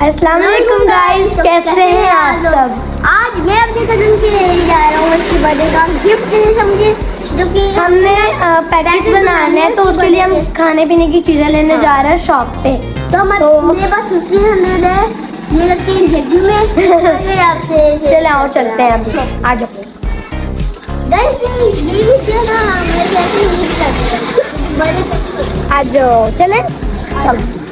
अस्सलाम वालेकुम गाइस, कैसे हैं आप सब। आज मैं अपने कजन के लिए जा रहा हूँ उसके बर्थडे का गिफ्ट देने से मुझे, जो कि हमने पैकेज बनाने हैं तो उसके लिए हम खाने पीने की चीज़ें लेने जा रहे हैं शॉप पे। तो मेरे पास 1500 है, ये लगते हैं जग्गी में। आपसे चले आओ, चलते हैं अभी, आ जाओ। गाइस ये भी देना, मैं कैसे यूज करते हैं बड़े, आ जाओ, चले चलो।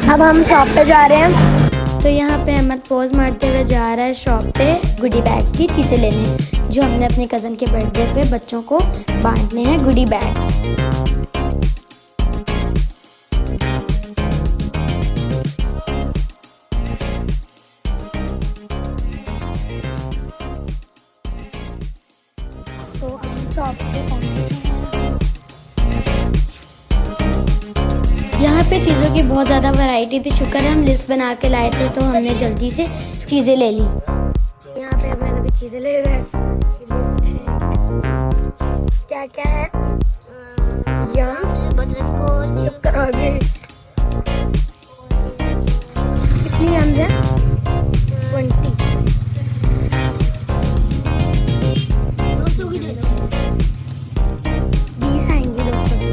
अब हम शॉप पे जा रहे हैं। तो यहाँ पे अहमद पोज मारते हुए जा रहा है शॉप पे गुडी बैग्स की चीज़ें लेने, जो हमने अपने कज़न के बर्थडे पे बच्चों को बांटने हैं गुडी बैग्स। तो हम शॉप पे पहुँचे हैं। यहाँ पे चीज़ों की बहुत ज़्यादा वैरायटी थी, शुक्र है हम लिस्ट बना के लाए थे तो हमने जल्दी से चीज़ें ले ली। यहाँ पे अब मैं अभी चीज़ें ले रहा है, लिस्ट है क्या क्या है, बटरस्कॉच, शुक्र आ गए। कितनी यम्स है? 20। 200 की दे दो। 20 आएंगी, 200 की।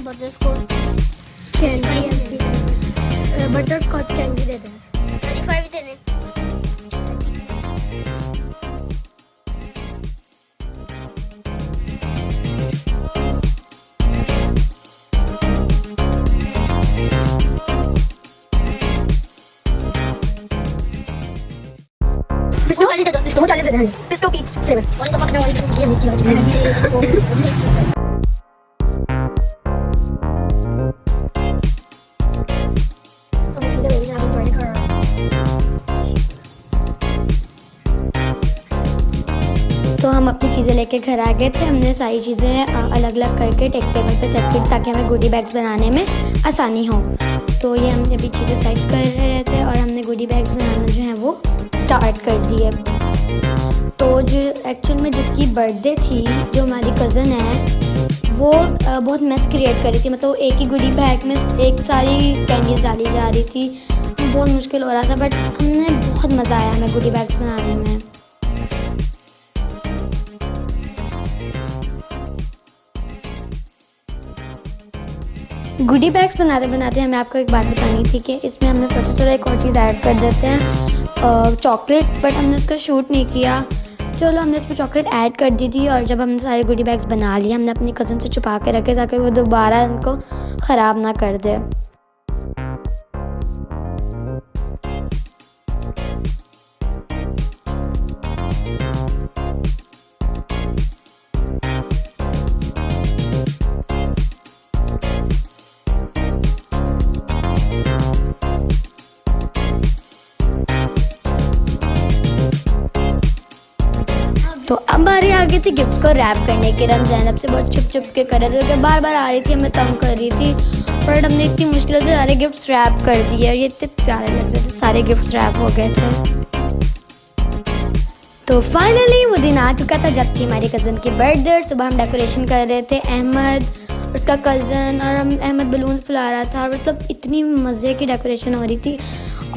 बटरस्कॉच कैंडी, बटरस्कॉच कैंडी दे दें। 35 दे दें। पिस्टो 40 दे दो, पिस्टो 40 दे दें, पिस्टो की फ्लेवर। और तो पकड़ो, ये नहीं तो हम अपनी चीज़ें लेके घर आ गए थे। हमने सारी चीज़ें अलग अलग करके एक टेबल पे सेट की ताकि हमें गुडी बैग्स बनाने में आसानी हो। तो ये हमने अभी चीज़ें सेट कर रहे थे और हमने गुडी बैग्स बनाना जो है वो स्टार्ट कर दिए। तो जो एक्चुअल में जिसकी बर्थडे थी, जो हमारी कज़न है, वो बहुत मेस क्रिएट कर रही थी। मतलब एक ही गुडी बैग में एक सारी कैंडीज डाली जा रही थी, बहुत मुश्किल हो रहा था, बट हमने बहुत मज़ा आया हमें गुडी बैग्स बनाने में। गुडी बैग्स बनाते बनाते हमें आपको एक बात बतानी थी कि इसमें हमने सोचा चलो एक और चीज़ ऐड कर देते हैं, चॉकलेट, बट हमने उसका शूट नहीं किया। चलो हमने इसमें चॉकलेट ऐड कर दी थी और जब हमने सारे गुडी बैग्स बना लिए, हमने अपनी कज़न से छुपा के रखे ताकि वो दोबारा इनको ख़राब ना कर दे। तो अब बारी आ गई थी गिफ्ट को रैप करने की। हम ज़ैनब से बहुत छुप छुप के कर रहे थे क्योंकि बार बार आ रही थी, हमें तंग कर रही थी, बट हमने इतनी मुश्किलों से सारे गिफ्ट्स रैप कर दिए और ये इतने प्यारे लग रहे थे, सारे गिफ्ट्स रैप हो गए थे। तो फाइनली वो दिन आ चुका था जब थी हमारी कज़न की बर्थडे। सुबह हम डेकोरेशन कर रहे थे, अहमद उसका कज़न और हम, अहमद बलून्स फुला रहा था, मतलब इतनी मज़े की डेकोरेशन हो रही थी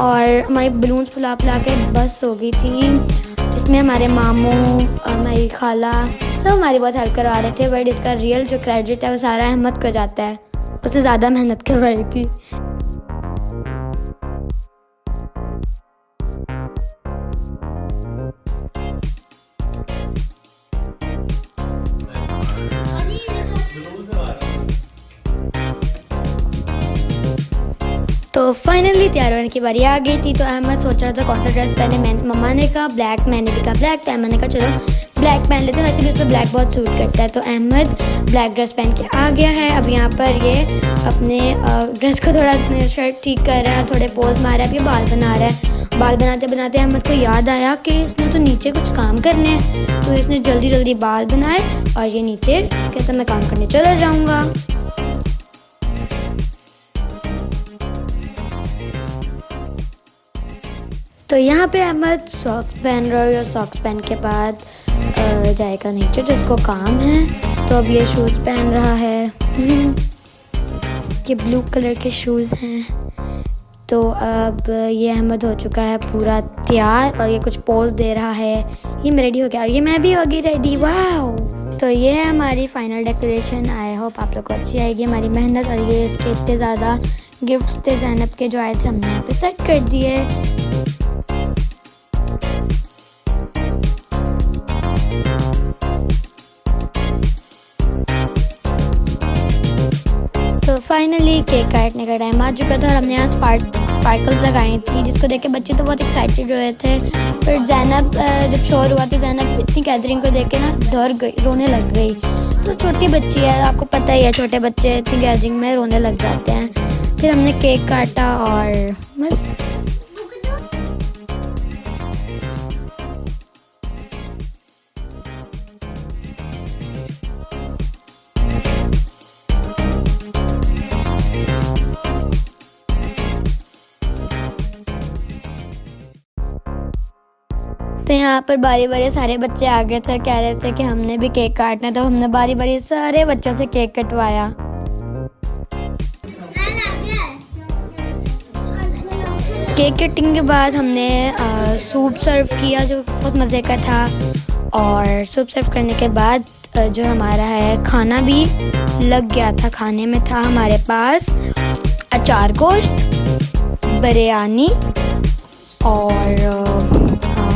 और हमारी बलून्स फुला फुला के बस हो गई थी। इसमें हमारे मामू, हमारी खाला सब हमारी बहुत हेल्प करवा रहे थे, बट इसका रियल जो क्रेडिट है वो सारा अहमद को जाता है, उससे ज़्यादा मेहनत करवाई थी। तो फाइनली तैयार होने की बारी आ गई थी। तो अहमद सोच रहा था कौन सा ड्रेस पहने, मैंने, मम्मा ने कहा ब्लैक, मैंने भी कहा ब्लैक, तो अहमद ने कहा चलो ब्लैक पहन लेते हैं, वैसे भी उस पर ब्लैक बहुत सूट करता है। तो अहमद ब्लैक ड्रेस पहन के आ गया है। अब यहाँ पर ये अपने ड्रेस को थोड़ा शर्ट ठीक कर रहा है, थोड़े पोज मार रहा है, फिर बाल बना रहा है। बाल बनाते बनाते अहमद को याद आया कि इसने तो नीचे कुछ काम करने हैं, तो इसने जल्दी जल्दी बाल बनाए और ये नीचे कहता मैं काम करने चला जाऊँगा। तो यहाँ पे अहमद सॉक्स पहन रहा है और सॉक्स पहन के बाद जाएगा नीचे जिसको काम है। तो अब ये शूज़ पहन रहा है। इसके ब्लू कलर के शूज़ हैं। तो अब ये अहमद हो चुका है पूरा तैयार और ये कुछ पोज दे रहा है। ये मैं रेडी हो गया और ये मैं भी होगी रेडी। वाओ! तो ये है हमारी फाइनल डेकोरेशन। आई होप आप लोग को अच्छी आएगी हमारी मेहनत। और ये इसके इतने ज़्यादा गिफ्ट्स थे ज़ैनब के जो आए थे, हमने यहाँ पे सेट कर दिए। तो फाइनली केक काटने का टाइम आ चुका था और हमने यहाँ स्पार्कल्स लगाई थी जिसको देख के बच्चे तो बहुत एक्साइटेड हुए थे। फिर ज़ैनब जब शोर हुआ तो ज़ैनब इतनी गैदरिंग को देख के ना डर गई, रोने लग गई। तो छोटी बच्ची है, आपको पता ही है छोटे बच्चे इतनी गैदरिंग में रोने लग जाते हैं। फिर हमने केक काटा और बस। तो यहाँ पर बारी बारी सारे बच्चे आ गए थे, कह रहे थे कि हमने भी केक काटना है। तो हमने बारी बारी सारे बच्चों से केक कटवाया। केक कटिंग के बाद हमने सूप सर्व किया जो बहुत मज़े का था। और सूप सर्व करने के बाद जो हमारा है खाना भी लग गया था। खाने में था हमारे पास अचार गोश्त, बिरयानी और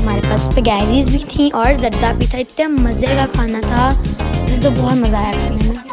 हमारे पास स्पैगेटीज़ भी थी और ज़र्दा भी था। इतना मज़े का खाना था, मुझे तो बहुत मज़ा आया खाने में।